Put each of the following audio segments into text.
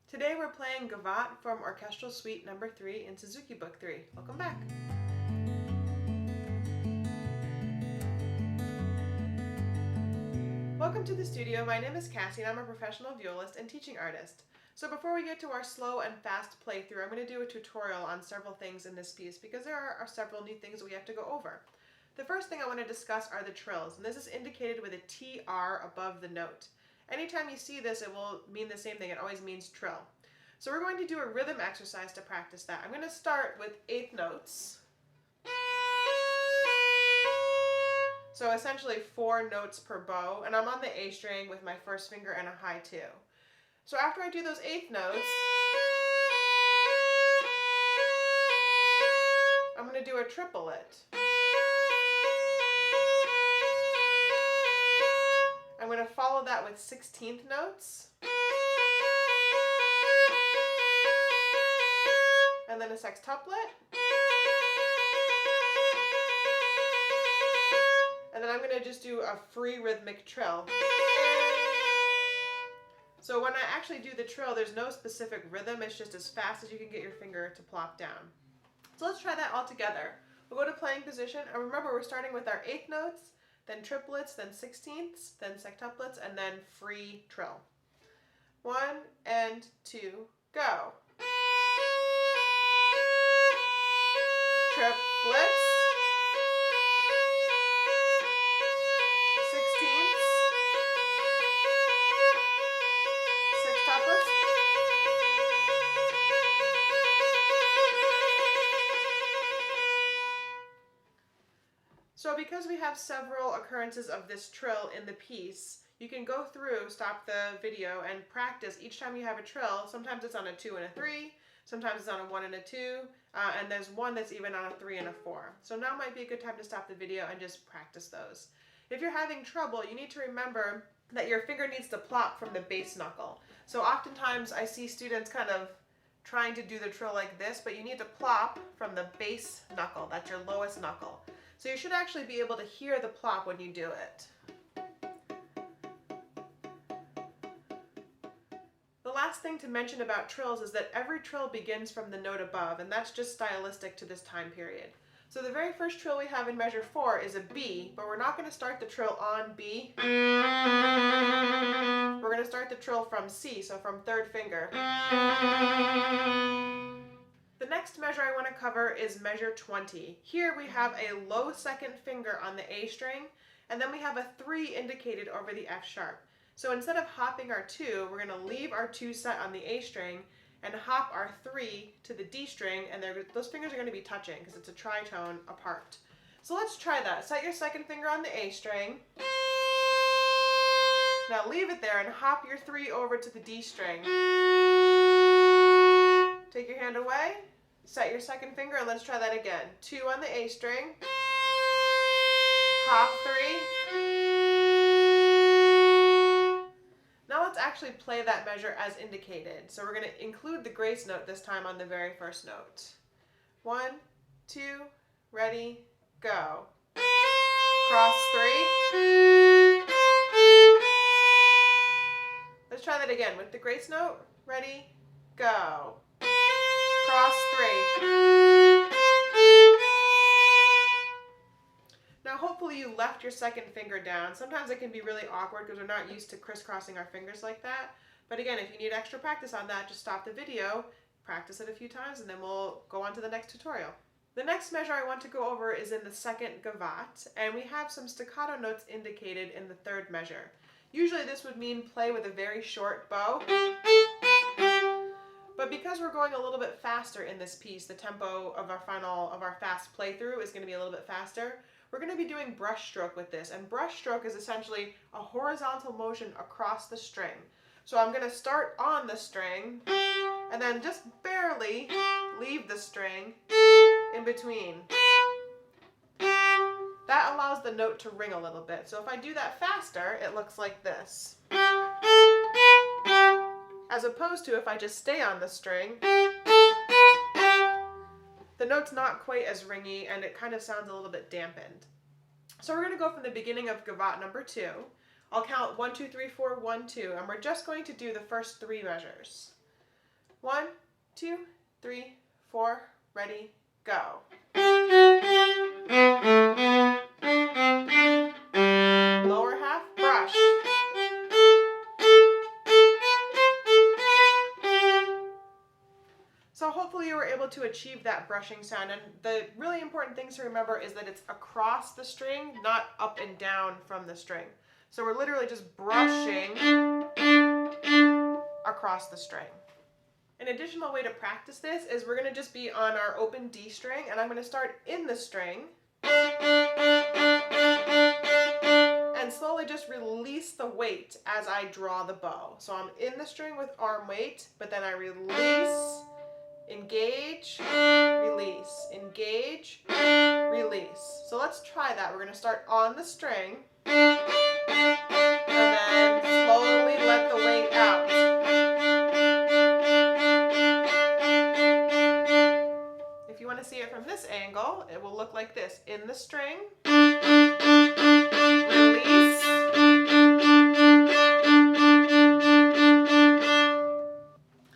Today we're playing Gavotte from Orchestral Suite No. 3 in Suzuki Book 3. Welcome back. Welcome to the studio. My name is Cassie and I'm a professional violist and teaching artist. So before we get to our slow and fast playthrough, I'm going to do a tutorial on several things in this piece because there are several new things that we have to go over. The first thing I want to discuss are the trills, and this is indicated with a TR above the note. Anytime you see this, it will mean the same thing. It always means trill. So we're going to do a rhythm exercise to practice that. I'm going to start with eighth notes. So essentially 4 notes per bow, and I'm on the A string with my first finger and a high 2. So after I do those eighth notes, I'm going to do a triplet. I'm going to follow that with 16th notes, and then a sextuplet, and then I'm going to just do a free rhythmic trill. So when I actually do the trill, there's no specific rhythm, it's just as fast as you can get your finger to plop down. So let's try that all together. We'll go to playing position, and remember we're starting with our eighth notes, then triplets, then sixteenths, then sextuplets, and then free trill. 1 and 2, go. Triplets, sixteenths, sextuplets, so because we have several occurrences of this trill in the piece, you can go through, stop the video, and practice each time you have a trill. Sometimes it's on a 2 and a 3, sometimes it's on a 1 and a 2, and there's one that's even on a 3 and a 4. So now might be a good time to stop the video and just practice those. If you're having trouble, you need to remember that your finger needs to plop from the bass knuckle. So oftentimes I see students kind of trying to do the trill like this, but you need to plop from the bass knuckle. That's your lowest knuckle. So you should actually be able to hear the plop when you do it. The last thing to mention about trills is that every trill begins from the note above, and that's just stylistic to this time period. So the very first trill we have in measure 4 is a B, but we're not going to start the trill on B. We're going to start the trill from C, so from third finger. The next measure I want to cover is measure 20. Here we have a low second finger on the A string, and then we have a 3 indicated over the F sharp. So instead of hopping our 2, we're going to leave our 2 set on the A string and hop our 3 to the D string, and those fingers are going to be touching because it's a tritone apart. So let's try that. Set your second finger on the A string. Now leave it there and hop your 3 over to the D string. Take your hand away, set your second finger, and let's try that again. 2 on the A string, hop 3. Now let's actually play that measure as indicated. So we're going to include the grace note this time on the very first note. 1, 2, ready, go. Cross 3. Let's try that again with the grace note. Ready, go. Cross 3. Now hopefully you left your second finger down. Sometimes it can be really awkward because we're not used to crisscrossing our fingers like that. But again, if you need extra practice on that, just stop the video, practice it a few times, and then we'll go on to the next tutorial. The next measure I want to go over is in the second gavotte, and we have some staccato notes indicated in the third measure. Usually this would mean play with a very short bow. But because we're going a little bit faster in this piece, the tempo of our fast playthrough is going to be a little bit faster. We're going to be doing brush stroke with this, and brush stroke is essentially a horizontal motion across the string. So I'm going to start on the string and then just barely leave the string in between. That allows the note to ring a little bit. So if I do that faster, it looks like this. As opposed to if I just stay on the string, the note's not quite as ringy and it kind of sounds a little bit dampened. So we're going to go from the beginning of gavotte number 2. I'll count 1, 2, 3, 4, 1, 2, and we're just going to do the first 3 measures. 1, 2, 3, 4, ready, go. Lower half, brush. So hopefully you were able to achieve that brushing sound, and the really important things to remember is that it's across the string, not up and down from the string. So we're literally just brushing across the string. An additional way to practice this is we're going to just be on our open D string, and I'm going to start in the string and slowly just release the weight as I draw the bow. So I'm in the string with arm weight, but then I release, engage, release, engage, release. So let's try that. We're going to start on the string and then slowly let the weight out. If you want to see it from this angle, it will look like this. In the string, release,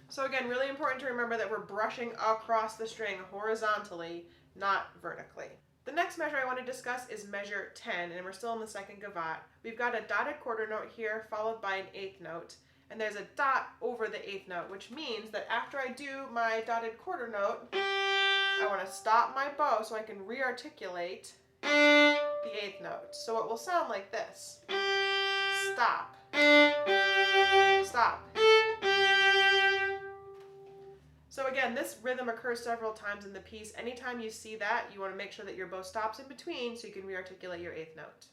so again, really important to remember that we're brushing across the string horizontally, not vertically. The next measure I want to discuss is measure 10, and we're still in the second gavotte. We've got a dotted quarter note here, followed by an eighth note, and there's a dot over the eighth note, which means that after I do my dotted quarter note, I want to stop my bow so I can re-articulate the eighth note. So it will sound like this. Stop. Stop. So again, this rhythm occurs several times in the piece. Anytime you see that, you want to make sure that your bow stops in between so you can re-articulate your eighth note.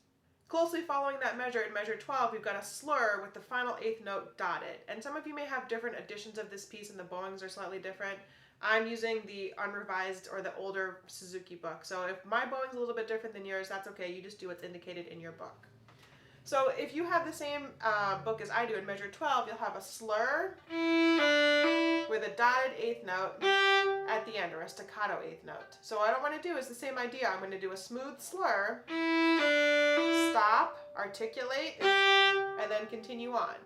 Closely following that measure, in measure 12, we've got a slur with the final eighth note dotted. And some of you may have different editions of this piece and the bowings are slightly different. I'm using the unrevised or the older Suzuki book. So if my bowing's a little bit different than yours, that's okay. You just do what's indicated in your book. So if you have the same book as I do in measure 12, you'll have a slur with a dotted eighth note at the end, or a staccato eighth note. So what I want to do is the same idea. I'm going to do a smooth slur, stop, articulate, and then continue on.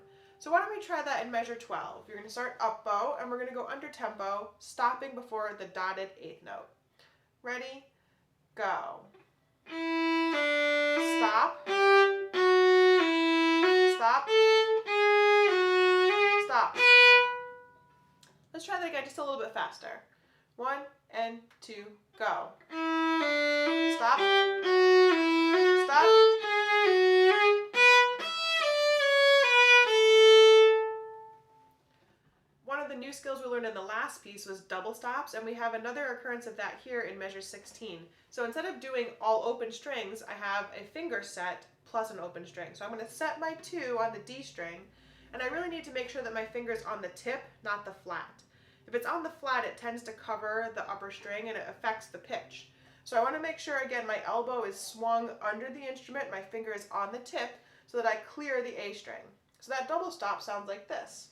So why don't we try that in measure 12? You're going to start up bow, and we're going to go under tempo, stopping before the dotted eighth note. Ready? Go. Stop. Stop. Stop. Let's try that again just a little bit faster. 1 and 2, go. Stop. Stop. One of the new skills we learned in the last piece was double stops, and we have another occurrence of that here in measure 16. So instead of doing all open strings, I have a finger set plus an open string. So I'm going to set my 2 on the D string, and I really need to make sure that my finger's on the tip, not the flat. If it's on the flat, it tends to cover the upper string and it affects the pitch. So I want to make sure, again, my elbow is swung under the instrument, my finger is on the tip, so that I clear the A string. So that double stop sounds like this.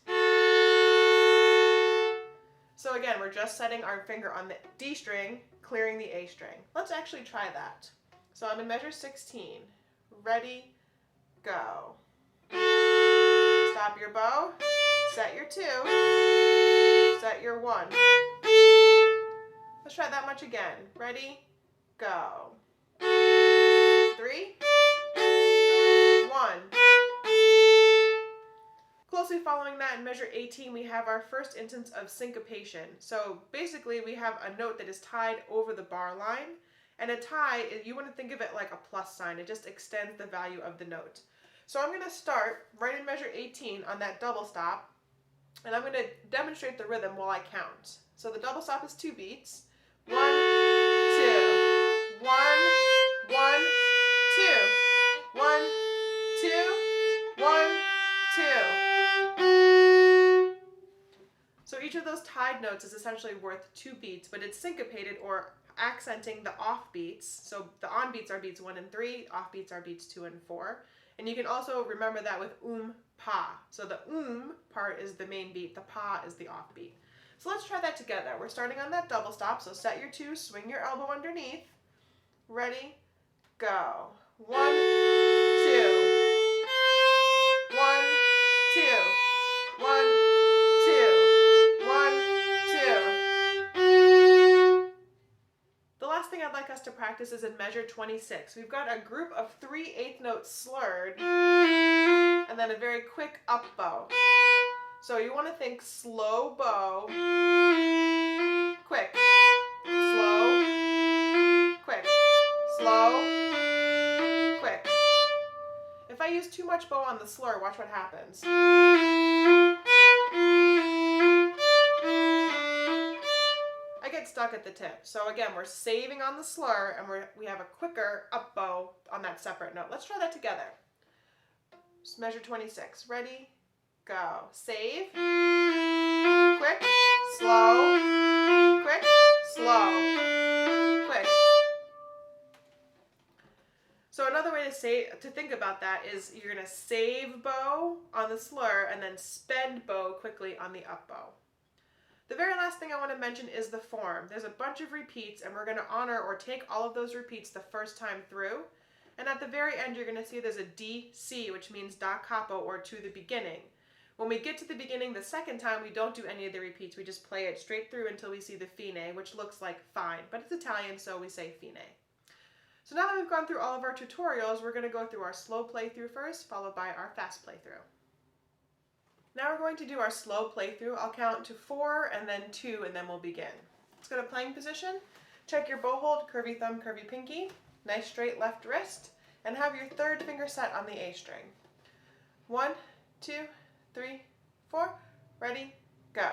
So again, we're just setting our finger on the D string, clearing the A string. Let's actually try that. So I'm in measure 16. Ready, go. Stop your bow, set your 2, set your 1. Let's try that much again. Ready, go. 3, 1. Closely following that in measure 18, we have our first instance of syncopation. So basically we have a note that is tied over the bar line, and a tie, you want to think of it like a plus sign. It just extends the value of the note. So I'm going to start right in measure 18 on that double stop, and I'm going to demonstrate the rhythm while I count. So the double stop is 2 beats. 1, 2, 1, 1, 2, 1, 2, 1, 2. So each of those tied notes is essentially worth 2 beats, but it's syncopated or accenting the off beats. So the on beats are beats 1 and 3, off beats are beats 2 and 4. And you can also remember that with pa. So the part is the main beat, the pa is the off beat. So let's try that together. We're starting on that double stop, so set your 2, swing your elbow underneath. Ready, go. 1, 2. 1, 2. 1, 2. 1, like us to practice is in measure 26. We've got a group of 3 eighth notes slurred, and then a very quick up bow. So you want to think slow bow, quick, slow, quick, slow, quick. If I use too much bow on the slur, watch what happens. I get stuck at the tip. So again, we're saving on the slur, and we have a quicker up bow on that separate note. Let's try that together. Just measure 26. Ready? Go. Save. Quick. Slow. Quick. Slow. Quick. So another way to think about that is you're going to save bow on the slur and then spend bow quickly on the up bow. The very last thing I want to mention is the form. There's a bunch of repeats, and we're going to honor or take all of those repeats the first time through. And at the very end, you're going to see there's a DC, which means da capo, or to the beginning. When we get to the beginning the second time, we don't do any of the repeats. We just play it straight through until we see the fine, which looks like fine, but it's Italian, so we say fine. So now that we've gone through all of our tutorials, we're going to go through our slow playthrough first, followed by our fast playthrough. Now we're going to do our slow playthrough. I'll count to 4 and then 2, and then we'll begin. Let's go to playing position. Check your bow hold, curvy thumb, curvy pinky, nice straight left wrist, and have your third finger set on the A string. 1, 2, 3, 4. Ready, go.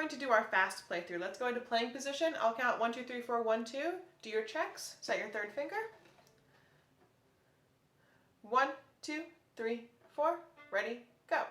going to do our fast playthrough. Let's go into playing position. I'll count 1, 2, 3, 4, 1, 2. Do your checks. Set your third finger. 1, 2, 3, 4. Ready, go.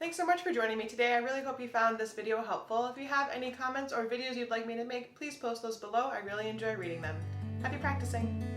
Thanks so much for joining me today. I really hope you found this video helpful. If you have any comments or videos you'd like me to make, please post those below. I really enjoy reading them. Happy practicing!